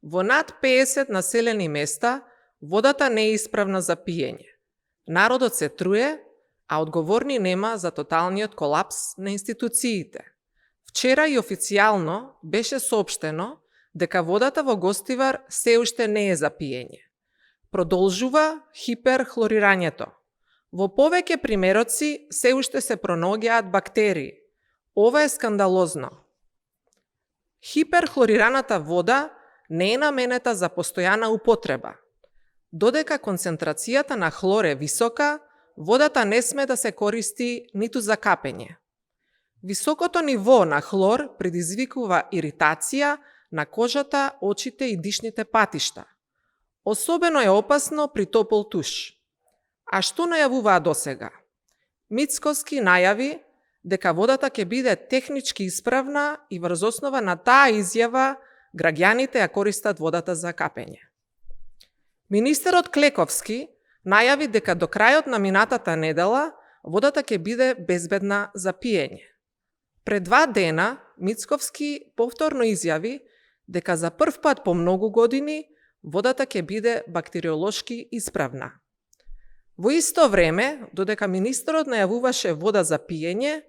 Во над 50 населени места водата не е исправна за пиење. Народот се труе, а одговорни нема за тоталниот колапс на институциите. Вчера и официјално беше соопштено дека водата во Гостивар се уште не е за пиење. Продолжува хиперхлорирањето. Во повеќе примероци се уште се пронаоѓаат бактерии. Ова е скандалозно. Хиперхлорираната вода не е наменета за постојана употреба. Додека концентрацијата на хлор е висока, водата не сме да се користи ниту за капење. Високото ниво на хлор предизвикува иритација на кожата, очите и дишните патишта. Особено е опасно при топол туш. А што најавуваа досега? Мицкоски најави дека водата ќе биде технички исправна и врз основа на таа изјава граѓаните ја користат водата за капење. Министерот Клековски најави дека до крајот на минатата недела водата ќе биде безбедна за пиење. Пред 2 дена Мицковски повторно изјави дека за прв пат по многу години водата ќе биде бактериолошки исправна. Во исто време, додека министерот најавуваше вода за пиење,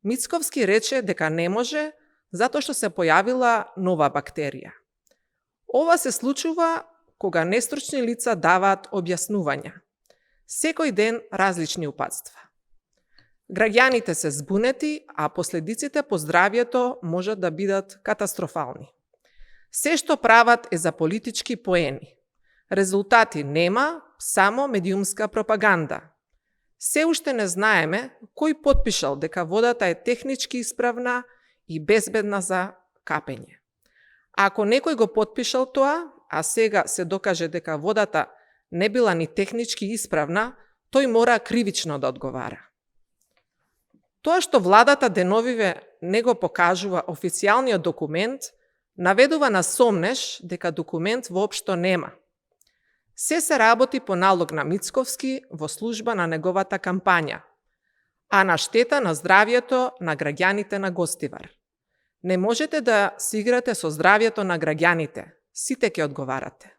Мицковски рече дека не може затоа што се појавила нова бактерија. Ова се случува кога нестручни лица даваат објаснувања. Секој ден различни упатства. Граѓаните се збунети, а последиците по здравјето можат да бидат катастрофални. Се што прават е за политички поени. Резултати нема, само медиумска пропаганда. Се уште не знаеме кој потпишал дека водата е технички исправна и безбедна за капење. Ако некој го потпишал тоа, а сега се докаже дека водата не била ни технички исправна, тој мора кривично да одговара. Тоа што владата деновиве не го покажува официјалниот документ, наведува на сомнеш дека документ воопшто нема. Се работи по налог на Мицковски во служба на неговата кампања, а на штета на здравјето на граѓаните на Гостивар. Не можете да си играте со здравјето на граѓаните, сите ќе одговарате.